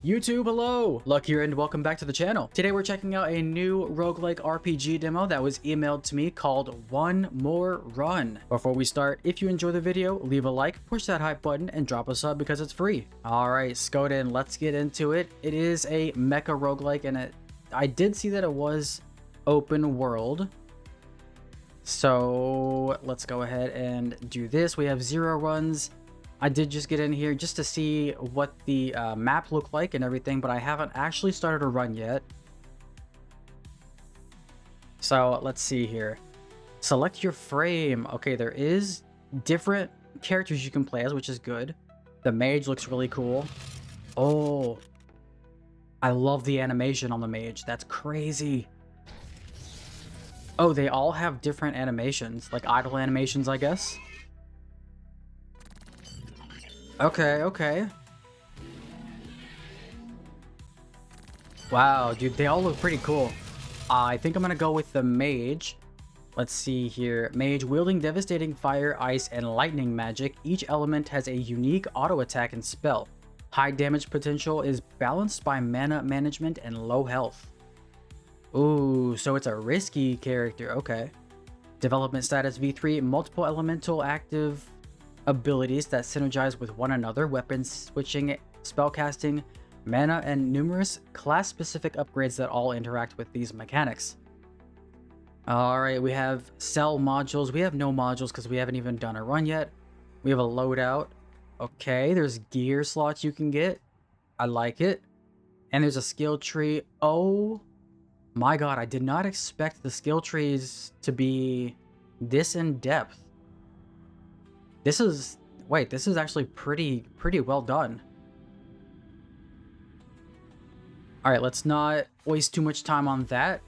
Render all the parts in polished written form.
YouTube, hello! Luck here and welcome back to the channel. Today we're checking out a new roguelike RPG demo that was emailed to me called One More Run. Before we start, if you enjoy the video, leave a like, push that hype button, and drop a sub because it's free. Alright, Skoden, let's get into it. It is a mecha roguelike and I did see that it was open world. So let's go ahead and do this. We have 0 runs. I did just get in here just to see what the map looked like and everything, but I haven't actually started a run yet. So let's see here. Select your frame. Okay, there is different characters you can play as, which is good. The mage looks really cool. Oh, I love the animation on the mage. That's crazy. Oh, they all have different animations, like idle animations, I guess. Okay. Wow, dude, they all look pretty cool. I think I'm gonna go with the mage. Let's see here. Mage wielding devastating fire, ice, and lightning magic. Each element has a unique auto attack and spell. High damage potential is balanced by mana management and low health. Ooh, so it's a risky character. Okay. Development status V3. Multiple elemental active abilities that synergize with one another, weapons switching, spellcasting, mana, and numerous class-specific upgrades that all interact with these mechanics. Alright, we have cell modules. We have no modules because we haven't even done a run yet. We have a loadout. Okay, there's gear slots you can get. I like it. And there's a skill tree. Oh my god, I did not expect the skill trees to be this in depth. This is actually pretty well done. All right, let's not waste too much time on that.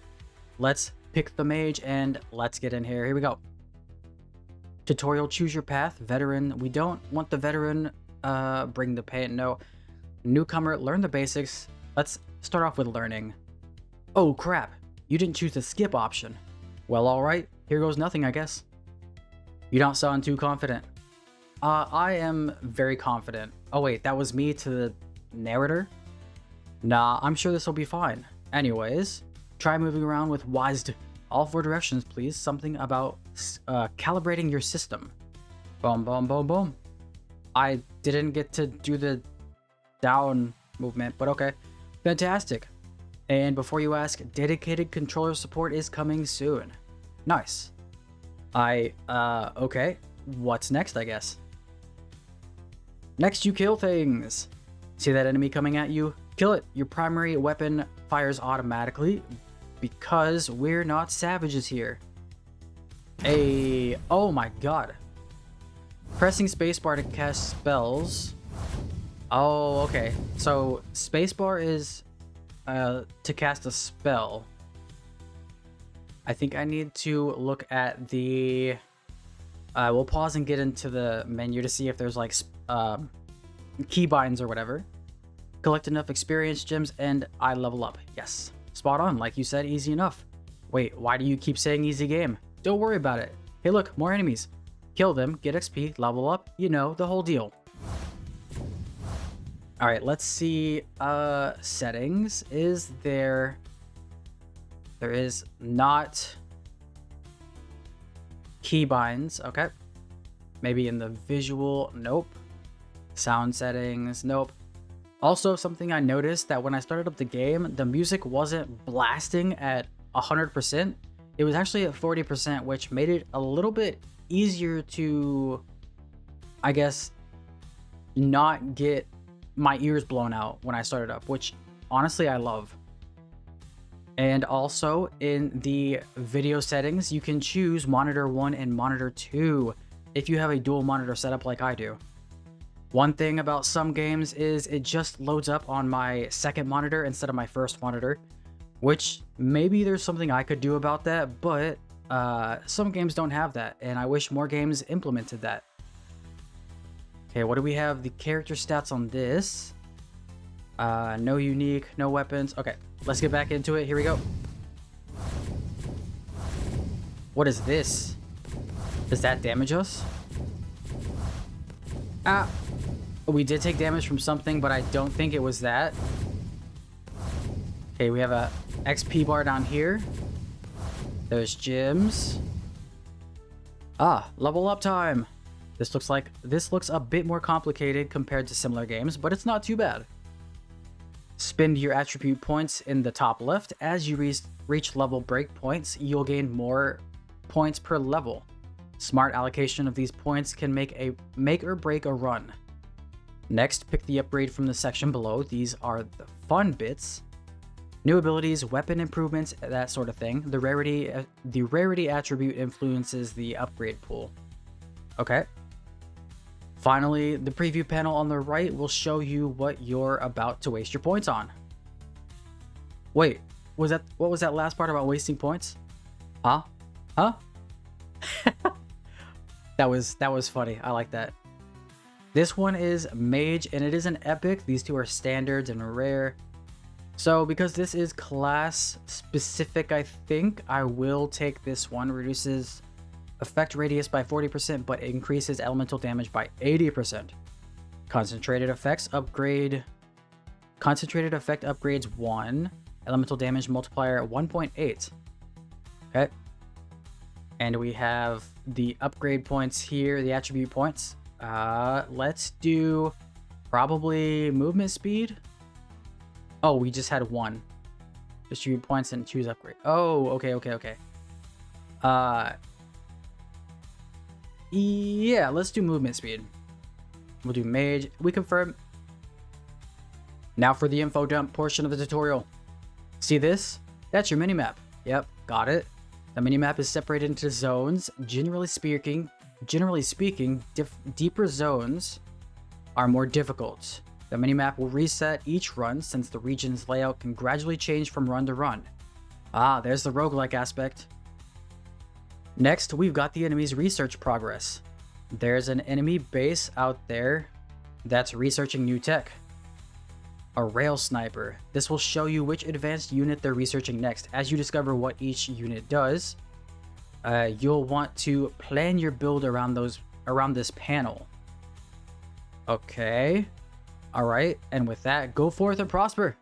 Let's pick the mage and let's get in here. Here we go. Tutorial, choose your path. Veteran, we don't want the veteran. Bring the pain, no. Newcomer, learn the basics. Let's start off with learning. Oh crap, you didn't choose the skip option. Well, all right, here goes nothing, I guess. You don't sound too confident. I am very confident. Oh wait, that was me to the narrator? Nah, I'm sure this will be fine. Anyways, try moving around with WASD. All 4 directions, please. Something about calibrating your system. Boom, boom, boom, boom. I didn't get to do the down movement, but okay. Fantastic. And before you ask, dedicated controller support is coming soon. Nice. Okay. What's next, I guess? Next, you kill things. See that enemy coming at you? Kill it. Your primary weapon fires automatically because we're not savages here. Oh my god. Pressing spacebar to cast spells. Oh, okay. So spacebar is to cast a spell. I think I need to look at the... we'll pause and get into the menu to see if there's like keybinds or whatever. Collect enough experience gems and I level up. Yes, spot on. Like you said, easy enough. Wait, why do you keep saying easy game? Don't worry about it. Hey look, more enemies. Kill them, get XP, level up, you know, the whole deal. Alright, let's see settings. Is there... There is not keybinds. Okay. Maybe in the visual. Nope. Sound settings. Nope. Also, something I noticed that when I started up the game, the music wasn't blasting at 100%. It was actually at 40%, which made it a little bit easier to, I guess, not get my ears blown out when I started up, which honestly I love. And also in the video settings, you can choose monitor 1 and monitor 2 if you have a dual monitor setup like I do. One thing about some games is it just loads up on my second monitor instead of my first monitor, which maybe there's something I could do about that, but some games don't have that, and I wish more games implemented that. Okay, what do we have? The character stats on this. No unique, no weapons. Okay, let's get back into it. Here we go. What is this? Does that damage us? Ah. We did take damage from something, but I don't think it was that. Okay, we have a XP bar down here. There's gems. Ah, level up time. This looks a bit more complicated compared to similar games, but it's not too bad. Spend your attribute points in the top left. As you reach level breakpoints, you'll gain more points per level. Smart allocation of these points can make or break a run. Next, pick the upgrade from the section below. These are the fun bits. New abilities, weapon improvements, that sort of thing. The rarity attribute influences the upgrade pool. Okay. Finally, the preview panel on the right will show you what you're about to waste your points on. Wait, what was that last part about wasting points? Huh? That was funny. I like that. This one is Mage, and it is an epic. These two are standards and rare. So because this is class specific, I think I will take this one. Reduces effect radius by 40%, but increases elemental damage by 80%. Concentrated effect upgrades 1. Elemental damage multiplier 1.8. Okay. And we have the upgrade points here, the attribute points. Let's do probably movement speed. Oh, we just had 1. Distribute points and choose upgrade. Oh, okay. Yeah, let's do movement speed. We'll do mage. We confirm. Now for the info dump portion of the tutorial. See this? That's your minimap. Yep, got it. The minimap is separated into zones. Generally speaking, deeper zones are more difficult. The minimap will reset each run since the region's layout can gradually change from run to run. Ah, there's the roguelike aspect. Next, we've got the enemy's research progress. There's an enemy base out there that's researching new tech. A rail sniper. This will show you which advanced unit they're researching next. As you discover what each unit does, you'll want to plan your build around this panel. Okay. Alright, and with that, go forth and prosper.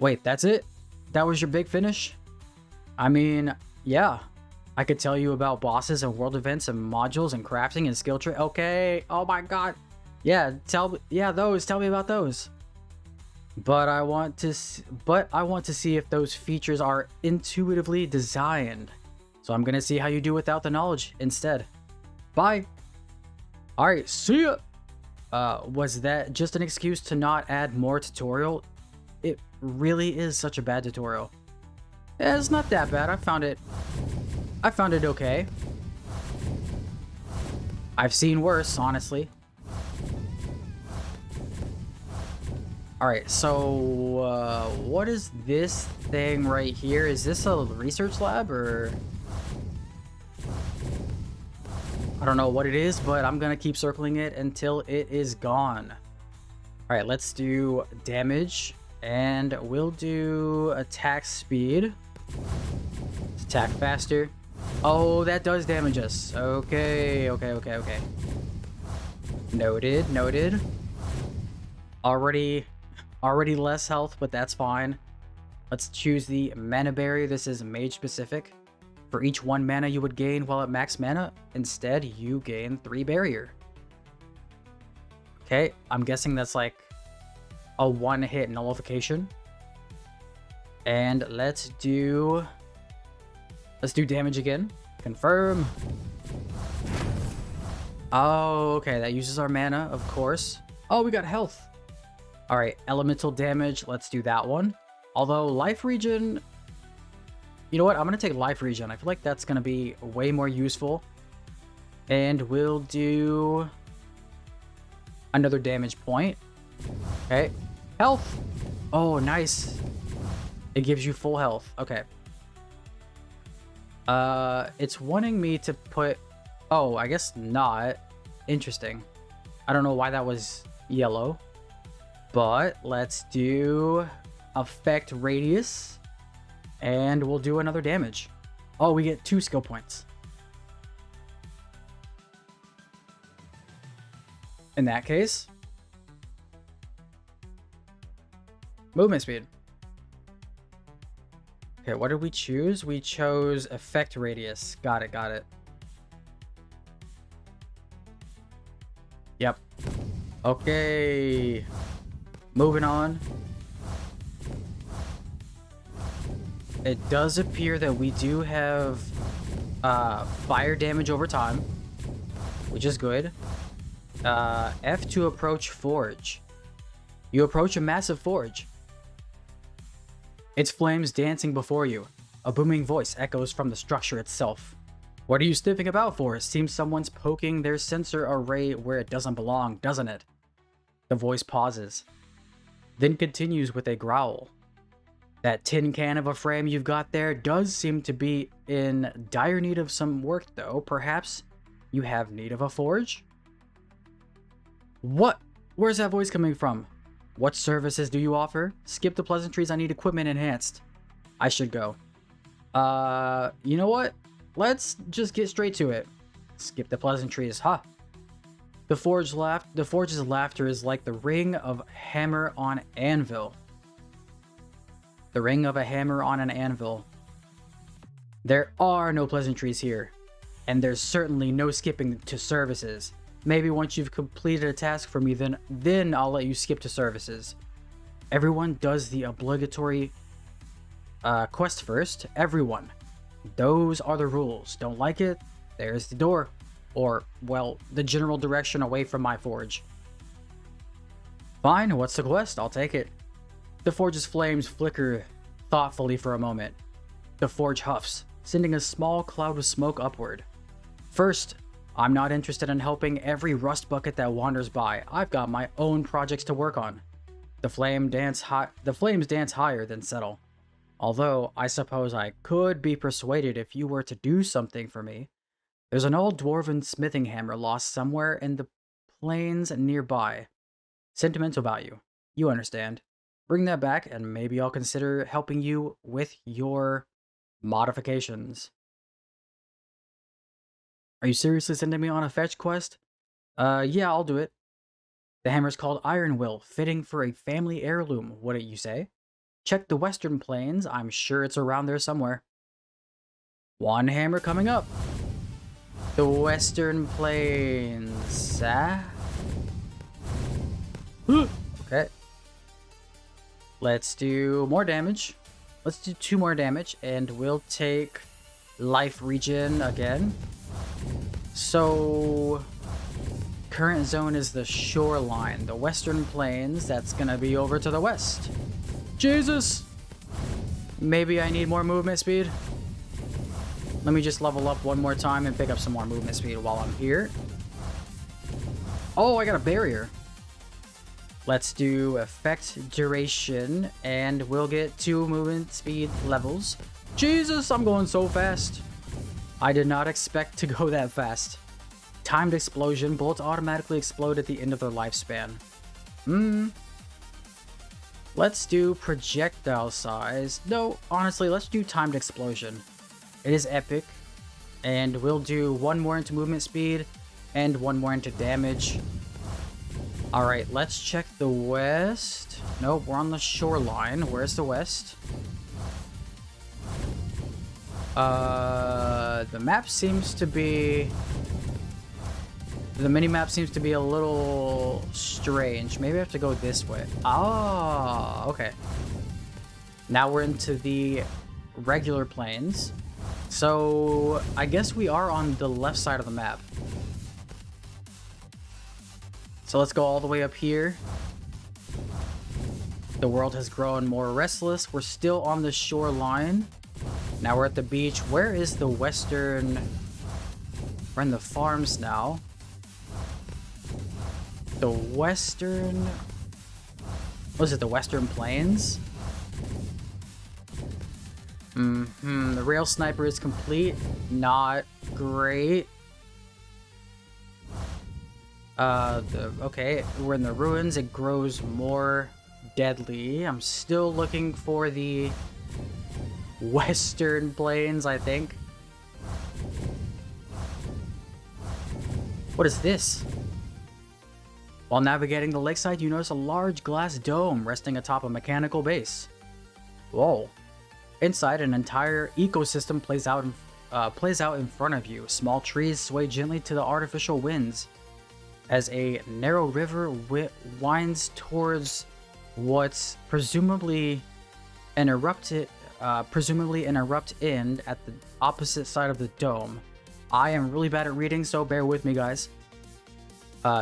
Wait, that's it? That was your big finish? I mean, yeah. I could tell you about bosses and world events and modules and crafting and skill tree. Okay, oh my god. Yeah, tell me about those. But I want to see if those features are intuitively designed. So I'm gonna see how you do without the knowledge instead. Bye. Alright, see ya. Was that just an excuse to not add more tutorial? It really is such a bad tutorial. Yeah, it's not that bad. I found it okay. I've seen worse, honestly. Alright, so what is this thing right here? Is this a research lab or... I don't know what it is, but I'm gonna keep circling it until it is gone. Alright, let's do damage. And we'll do attack speed. Let's attack faster. Oh, that does damage us. Okay. Noted. Already less health, but that's fine. Let's choose the mana barrier. This is mage specific. For each 1 mana you would gain while at max mana, instead you gain 3 barrier. Okay, I'm guessing that's like a 1-hit nullification. And let's do damage again. Confirm. Oh, okay, that uses our mana, of course. Oh, we got health. All right, elemental damage. Let's do that one. Although life regen, you know what? I'm gonna take life regen. I feel like that's gonna be way more useful. And we'll do another damage point. Okay, health. Oh, nice. It gives you full health. Okay. It's wanting me to put... Oh, I guess not. Interesting. I don't know why that was yellow. But let's do effect radius. And we'll do another damage. Oh, we get 2 skill points. In that case, movement speed. Okay, what did we choose? We chose effect radius. Got it, got it. Yep. Okay. Moving on. It does appear that we do have fire damage over time, which is good. F to approach forge. You approach a massive forge. Its flames dancing before you. A booming voice echoes from the structure itself. What are you sniffing about for? Seems someone's poking their sensor array where it doesn't belong, doesn't it? The voice pauses, then continues with a growl. That tin can of a frame you've got there does seem to be in dire need of some work, though. Perhaps you have need of a forge? What? Where's that voice coming from? What services do you offer? Skip the pleasantries, I need equipment enhanced. I should go. You know what? Let's just get straight to it. Skip the pleasantries, huh? The forge's laughter is like the ring of hammer on anvil. The ring of a hammer on an anvil. There are no pleasantries here, and there's certainly no skipping to services. Maybe once you've completed a task for me, then I'll let you skip to services. Everyone does the obligatory quest first. Everyone. Those are the rules. Don't like it? There's the door. Or, well, the general direction away from my forge. Fine, what's the quest? I'll take it. The forge's flames flicker thoughtfully for a moment. The forge huffs, sending a small cloud of smoke upward. First, I'm not interested in helping every rust bucket that wanders by. I've got my own projects to work on. The flames dance higher than settle. Although, I suppose I could be persuaded if you were to do something for me. There's an old dwarven smithing hammer lost somewhere in the plains nearby. Sentimental value. You understand. Bring that back, and maybe I'll consider helping you with your modifications. Are you seriously sending me on a fetch quest? Yeah, I'll do it. The hammer's called Iron Will, fitting for a family heirloom, wouldn't you say? Check the western plains, I'm sure it's around there somewhere. One hammer coming up. The western plains, Okay. Let's do more damage. Let's do 2 more damage, and we'll take life regen again. So, current zone is the shoreline, the western plains. That's gonna be over to the west. Jesus! Maybe I need more movement speed. Let me just level up one more time and pick up some more movement speed while I'm here. Oh, I got a barrier. Let's do effect duration, and we'll get 2 movement speed levels. Jesus, I'm going so fast. I did not expect to go that fast. Timed explosion. Bullets automatically explode at the end of their lifespan. Let's do projectile size. No, honestly, let's do timed explosion. It is epic. And we'll do 1 more into movement speed and 1 more into damage. Alright, let's check the west. Nope, we're on the shoreline. Where's the west? The map seems to be... The mini-map seems to be a little strange. Maybe I have to go this way. Ah, okay. Now we're into the regular plains. So, I guess we are on the left side of the map. So let's go all the way up here. The world has grown more restless. We're still on the shoreline. Now we're at the beach. Where is the western... We're in the farms now. The western... Was it the western plains? The rail sniper is complete. Not great. Okay, we're in the ruins. It grows more deadly. I'm still looking for the western plains, I think. What is this? While navigating the lakeside, you notice a large glass dome resting atop a mechanical base. Whoa. Inside, an entire ecosystem plays out in front of you. Small trees sway gently to the artificial winds as a narrow river winds towards what's presumably an abrupt end at the opposite side of the dome. I am really bad at reading, so bear with me, guys.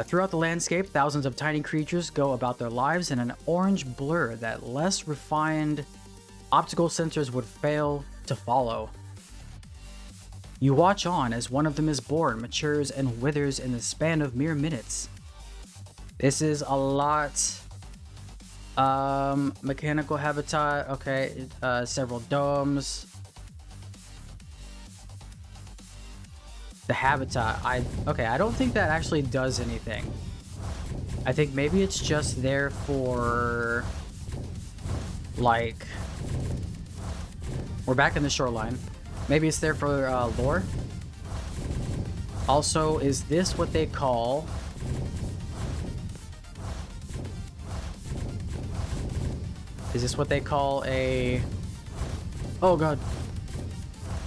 Throughout the landscape, thousands of tiny creatures go about their lives in an orange blur that less refined optical sensors would fail to follow. You watch on as one of them is born, matures, and withers in the span of mere minutes. This is a lot. Mechanical habitat, okay, several domes. The habitat, I don't think that actually does anything. I think maybe it's just there for, like, we're back in the shoreline. Maybe it's there for lore. Also, is this what they call... Is this what they call a... Oh god.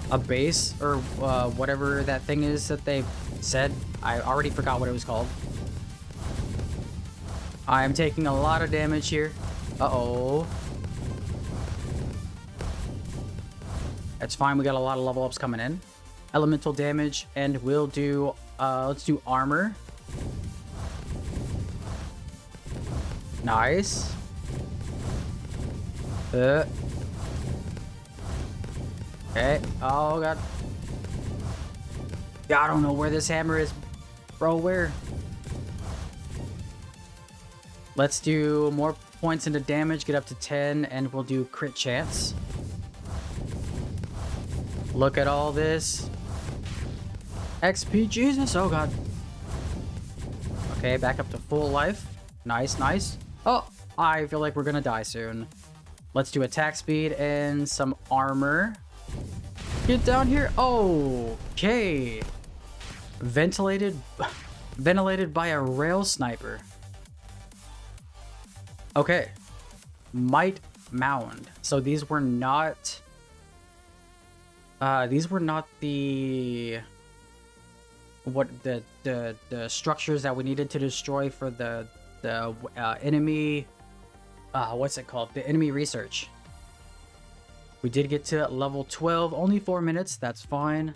A base? Or whatever that thing is that they said. I already forgot what it was called. I'm taking a lot of damage here. Uh-oh. That's fine, we got a lot of level ups coming in. Elemental damage, and we'll do, let's do armor. Nice. Okay, oh god. Yeah, I don't know where this hammer is. Bro, where? Let's do more points into damage, get up to 10, and we'll do crit chance. Look at all this. XP, Jesus, oh god. Okay, back up to full life. Nice, nice. Oh, I feel like we're gonna die soon. Let's do attack speed and some armor. Get down here. Okay. Ventilated by a rail sniper. Okay. Might mound. So these were not the structures that we needed to destroy for the enemy, what's it called? The enemy research. We did get to level 12, only 4 minutes, that's fine.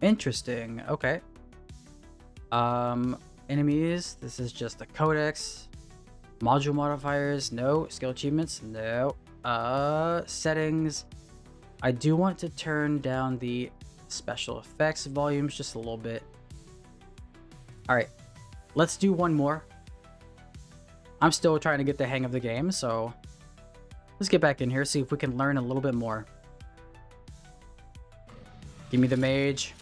Interesting, okay. Enemies, this is just the codex. Module modifiers, no. Skill achievements, no. Settings. I do want to turn down the special effects volumes just a little bit. Alright, let's do one more. I'm still trying to get the hang of the game, so let's get back in here, see if we can learn a little bit more. Give me the mage.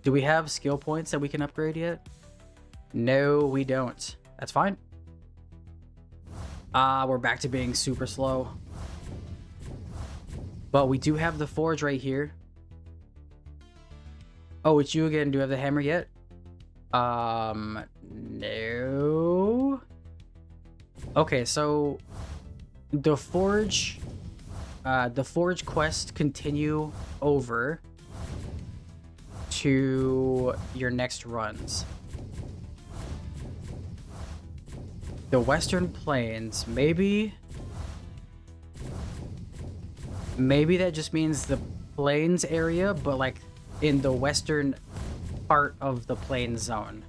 Do we have skill points that we can upgrade yet? No, we don't. That's fine. We're back to being super slow. But we do have the forge right here. Oh, it's you again. Do you have the hammer yet? No. Okay, so the forge quests continue over to your next runs. The Western Plains, maybe that just means the plains area, but like in the western part of the plains zone.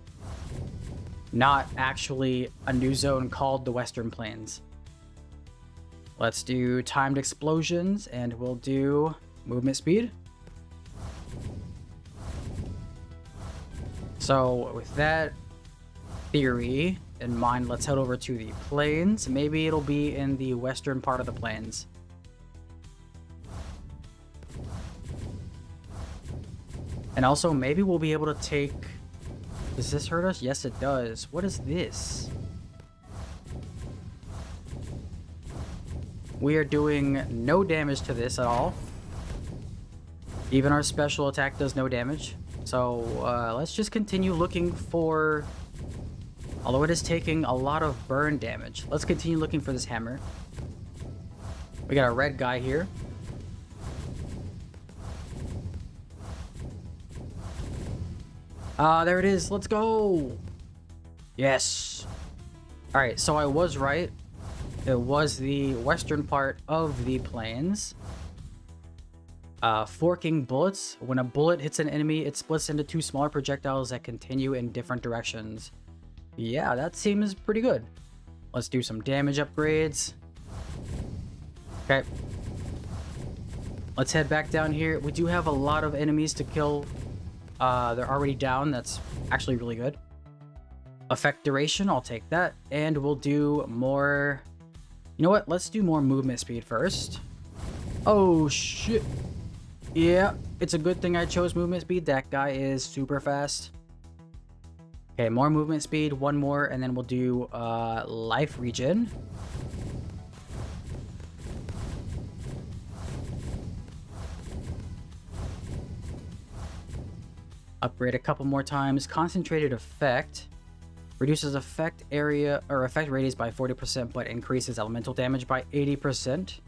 Not actually a new zone called the Western Plains. Let's do timed explosions, and we'll do movement speed. So with that theory in mind, let's head over to the plains. Maybe it'll be in the western part of the plains. And also, maybe we'll be able to take... Does this hurt us? Yes, it does. What is this? We are doing no damage to this at all. Even our special attack does no damage. So let's just continue looking for... Although it is taking a lot of burn damage, let's continue looking for this hammer. We got a red guy here. There it is. Let's go. Yes. All right, so I was right. It was the western part of the plains. Forking bullets. When a bullet hits an enemy, it splits into two smaller projectiles that continue in different directions. Yeah, that seems pretty good. Let's do some damage upgrades. Okay. Let's head back down here. We do have a lot of enemies to kill. They're already down. That's actually really good. Effect duration, I'll take that. And we'll do more... You know what? Let's do more movement speed first. Oh, shit. Yeah, it's a good thing I chose movement speed. That guy is super fast. Okay, more movement speed, one more, and then we'll do life regen. Upgrade a couple more times. Concentrated effect. Reduces effect area or effect radius by 40%, but increases elemental damage by 80%.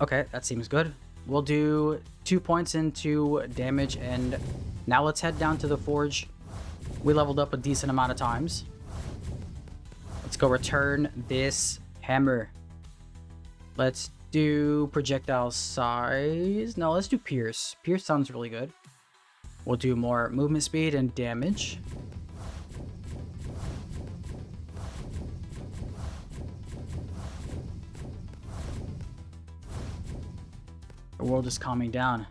Okay, that seems good. We'll do 2 points into damage, and now let's head down to the forge. We leveled up a decent amount of times. Let's go return this hammer. Let's do projectile size. No, let's do pierce. Pierce sounds really good. We'll do more movement speed and damage. The world is calming down.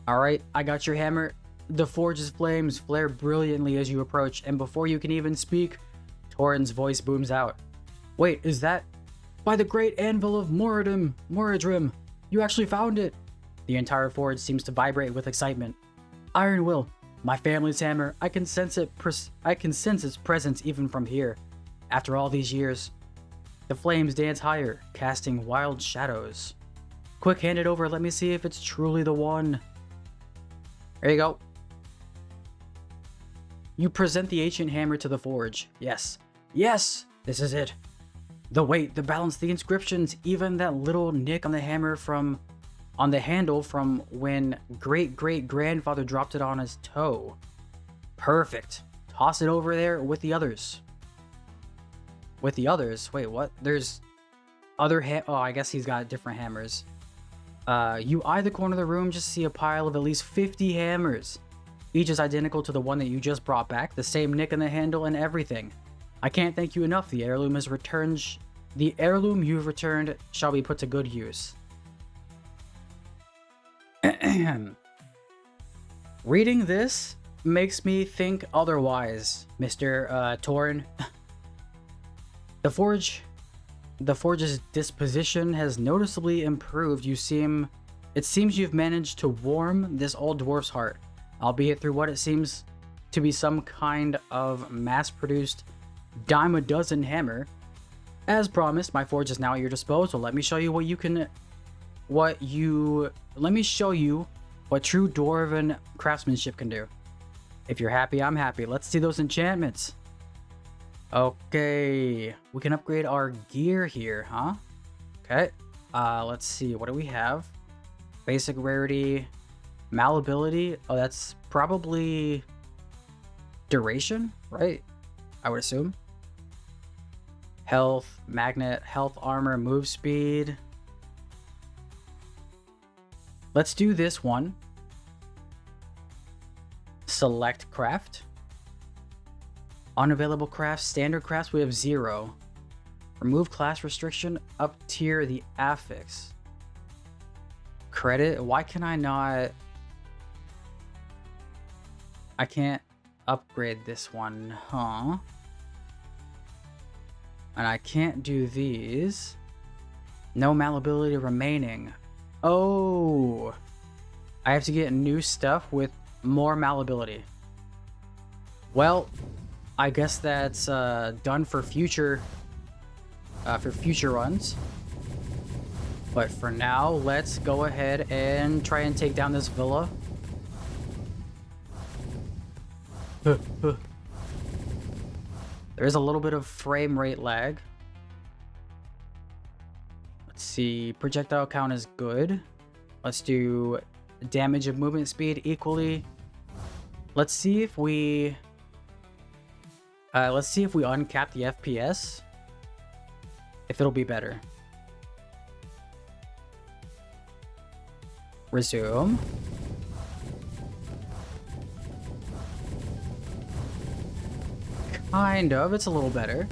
Alright, I got your hammer. The forge's flames flare brilliantly as you approach, and before you can even speak, Torin's voice booms out. Wait, is that... By the great anvil of Moradrim, you actually found it! The entire forge seems to vibrate with excitement. Iron Will, my family's hammer, I can sense its presence even from here. After all these years, the flames dance higher, casting wild shadows. Quick, hand it over, let me see if it's truly the one. There you go. You present the ancient hammer to the forge. Yes. Yes! This is it. The weight, the balance, the inscriptions, even that little nick on the hammer on the handle from when great-great-grandfather dropped it on his toe. Perfect. Toss it over there with the others. With the others? Wait, what? There's other oh, I guess he's got different hammers. You eye the corner of the room, just see a pile of at least 50 hammers. Each is identical to the one that you just brought back, the same nick in the handle and everything. I can't thank you enough. The heirloom you've returned shall be put to good use. Reading this makes me think otherwise, Mr. Torin. The forge's disposition has noticeably improved. It seems you've managed to warm this old dwarf's heart, albeit through what it seems to be some kind of mass-produced dime-a-dozen hammer. As promised, my forge is now at your disposal. Let me show you what true dwarven craftsmanship can do. If you're happy, I'm happy. Let's see those enchantments. Okay, we can upgrade our gear here, huh? Okay, let's see, what do we have? Basic rarity, malleability. Oh, that's probably duration, right? I would assume. Health, magnet, health, armor, move speed. Let's do this one. Select craft. Unavailable crafts, standard crafts, we have 0. Remove class restriction, up tier the affix. Credit, why can I not... I can't upgrade this one, huh? And I can't do these. No malleability remaining. Oh! I have to get new stuff with more malleability. Well, I guess that's done for future for future runs. But for now, let's go ahead and try and take down this villa. There is a little bit of frame rate lag. Let's see, projectile count is good. Let's do damage and movement speed equally. Let's see if we uncap the FPS. If it'll be better. Resume. Kind of, it's a little better.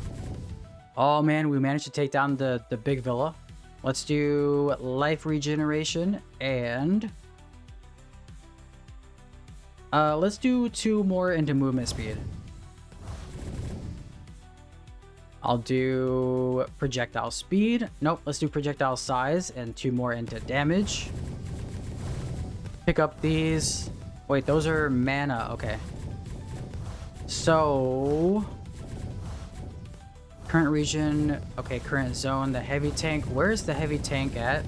Oh man, we managed to take down the big villa. Let's do life regeneration and let's do 2 more into movement speed. I'll do projectile speed. Nope, let's do projectile size and 2 more into damage. Pick up these. Wait, those are mana. Okay. So current region. Okay, current zone. The heavy tank. Where's the heavy tank at?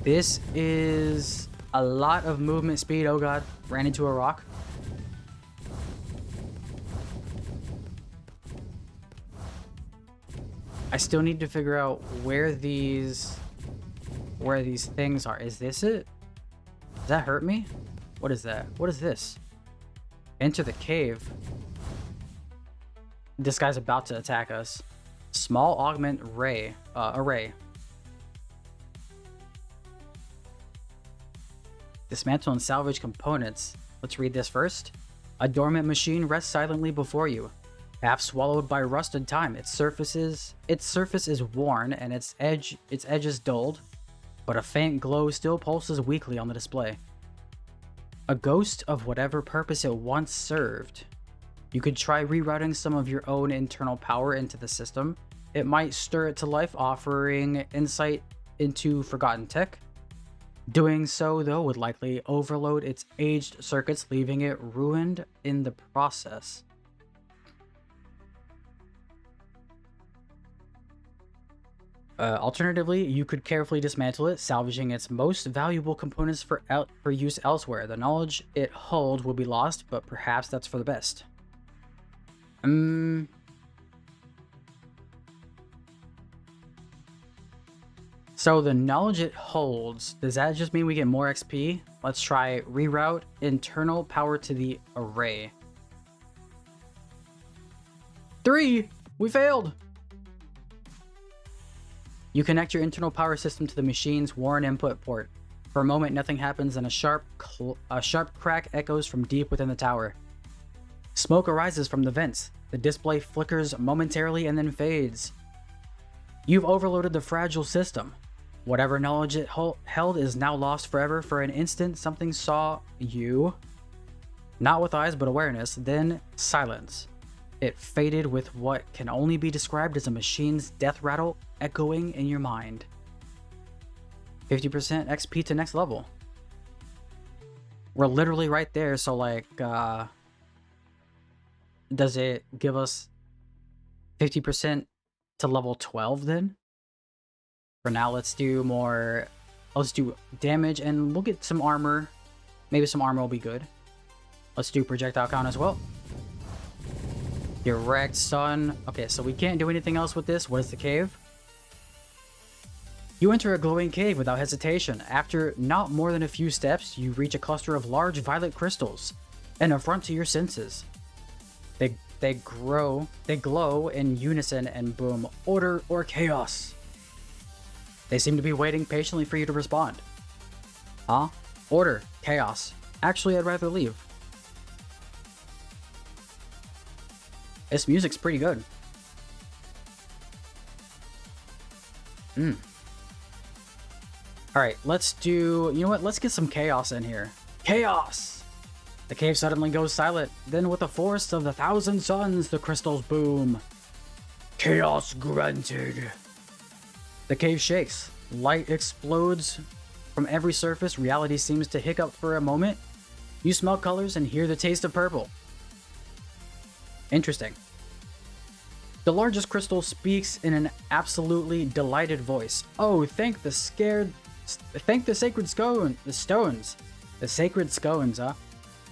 This is a lot of movement speed. Oh god, ran into a rock. I still need to figure out where these things are. Is this it? Does that hurt me? What is that? What is this? Enter the cave. This guy's about to attack us. Small augment array. Dismantle and salvage components. Let's read this first. A dormant machine rests silently before you. Half swallowed by rusted time, its surface is worn and its edges dulled, but a faint glow still pulses weakly on the display. A ghost of whatever purpose it once served. You could try rerouting some of your own internal power into the system. It might stir it to life, offering insight into forgotten tech. Doing so, though, would likely overload its aged circuits, leaving it ruined in the process. Alternatively, you could carefully dismantle it, salvaging its most valuable components for use elsewhere. The knowledge it holds will be lost, but perhaps that's for the best. So the knowledge it holds, does that just mean we get more XP? Let's try reroute internal power to the array. 3! We failed! You connect your internal power system to the machine's worn input port. For a moment, nothing happens, and a sharp crack echoes from deep within the tower. Smoke arises from the vents. The display flickers momentarily and then fades. You've overloaded the fragile system. Whatever knowledge it held is now lost forever. For an instant, something saw you. Not with eyes, but awareness. Then silence. It faded with what can only be described as a machine's death rattle echoing in your mind. 50% XP to next level. We're literally right there, so like, does it give us 50% to level 12 then? For now, let's do more, let's do damage and we'll get some armor. Maybe some armor will be good. Let's do projectile count as well. Direct sun. Okay, so we can't do anything else with this. What is the cave? You enter a glowing cave without hesitation. After not more than a few steps, you reach a cluster of large violet crystals, an affront to your senses. They glow in unison and boom, order or chaos. They seem to be waiting patiently for you to respond. Huh? Order, chaos. Actually, I'd rather leave. This music's pretty good. Alright, let's do... You know what? Let's get some chaos in here. Chaos! The cave suddenly goes silent. Then with a force of 1,000 suns, the crystals boom. Chaos granted. The cave shakes. Light explodes from every surface. Reality seems to hiccup for a moment. You smell colors and hear the taste of purple. Interesting. The largest crystal speaks in an absolutely delighted voice. Oh, thank the sacred stones. The sacred scones, huh?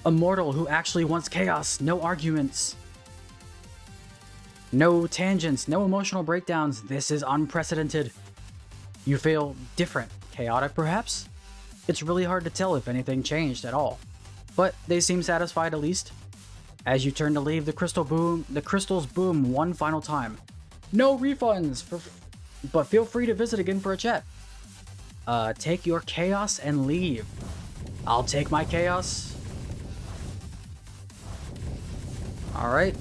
A mortal who actually wants chaos, no arguments. No tangents, no emotional breakdowns. This is unprecedented. You feel different, chaotic perhaps? It's really hard to tell if anything changed at all, but they seem satisfied at least. As you turn to leave, the crystals boom one final time. No refunds, but feel free to visit again for a chat. Take your chaos and leave. I'll take my chaos. Alright.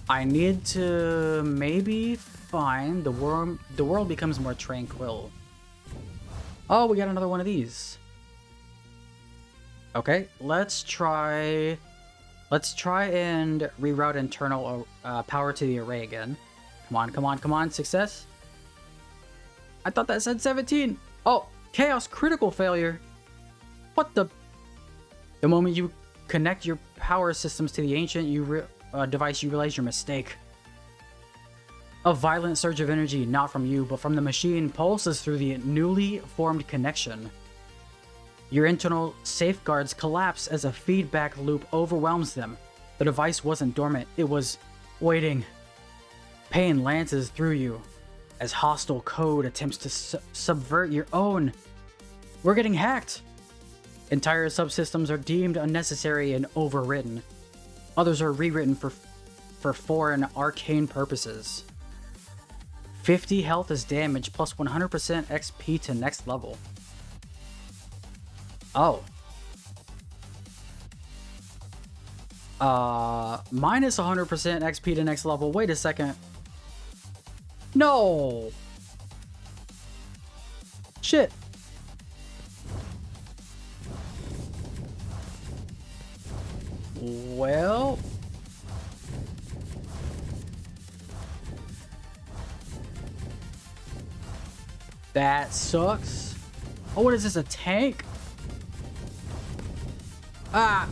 I need to maybe find the world becomes more tranquil. Oh, we got another one of these. Okay, let's try and reroute internal power to the array again. Come on, come on, come on, success. I thought that said 17. Oh, chaos critical failure. What the? The moment you connect your power systems to the ancient device, you realize your mistake. A violent surge of energy, not from you, but from the machine, pulses through the newly formed connection. Your internal safeguards collapse as a feedback loop overwhelms them. The device wasn't dormant, it was waiting. Pain lances through you as hostile code attempts to subvert your own. We're getting hacked. Entire subsystems are deemed unnecessary and overwritten. Others are rewritten for foreign arcane purposes. 50 health is damaged plus 100% XP to next level. Oh. Minus 100% XP to next level. Wait a second. No. Shit. Well. That sucks. Oh, what is this, a tank? Ah!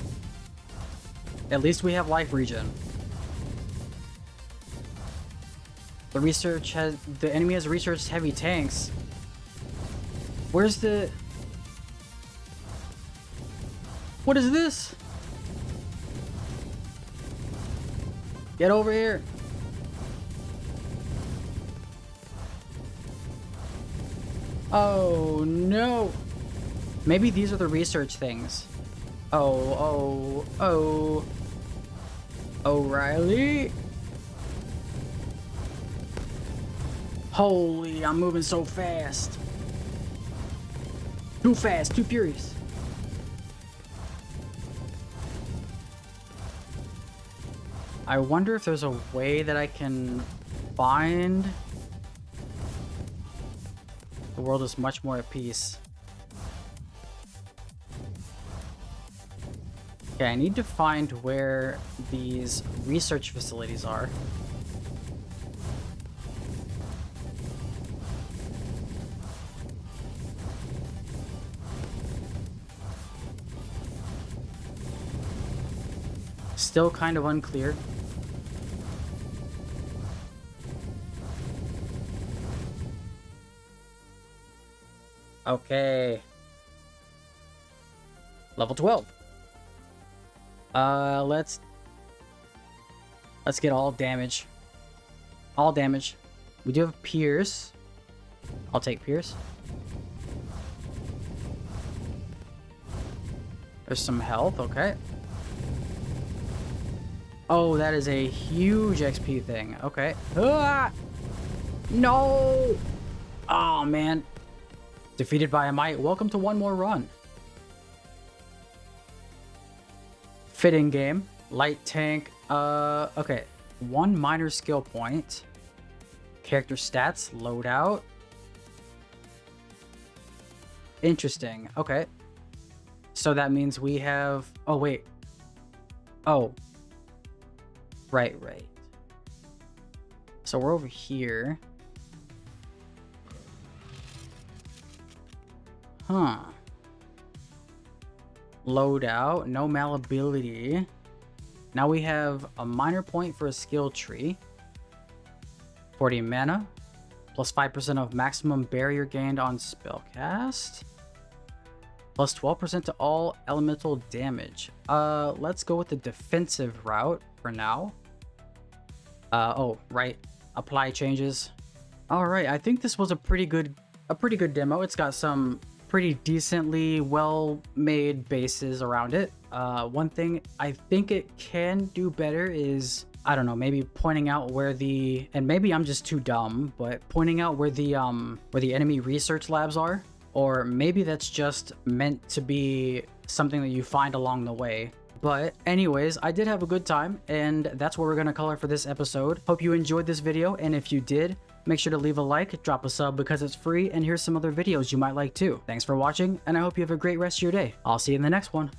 At least we have life regen. The enemy has researched heavy tanks. Where's the... What is this? Get over here. Oh no. Maybe these are the research things. Oh. O'Reilly. Holy, I'm moving so fast. Too fast, too furious. I wonder if there's a way that I can find... The world is much more at peace. Okay, I need to find where these research facilities are. Still kind of unclear. Okay. Level 12. Let's get all damage. All damage. We do have Pierce. I'll take Pierce. There's some health, okay. Oh, that is a huge XP thing. Okay. Ah! No! Oh, man. Defeated by a might. Welcome to one more run. Fitting game. Light tank. Okay. One minor skill point. Character stats. Loadout. Interesting. Okay. So that means we have... Oh, wait. Oh. Right. So we're over here. Huh. Loadout. No malleability. Now we have a minor point for a skill tree. 40 mana, plus 5% of maximum barrier gained on spellcast, plus 12% to all elemental damage. Let's go with the defensive route for now. Oh, right. Apply changes. All right, I think this was a pretty good demo. It's got some pretty decently well-made bases around it. One thing I think it can do better is, I don't know, maybe pointing out where and maybe I'm just too dumb, but pointing out where the enemy research labs are, or maybe that's just meant to be something that you find along the way. But anyways, I did have a good time, and that's what we're gonna color for this episode. Hope you enjoyed this video, and if you did, make sure to leave a like, drop a sub because it's free, and here's some other videos you might like too. Thanks for watching, and I hope you have a great rest of your day. I'll see you in the next one.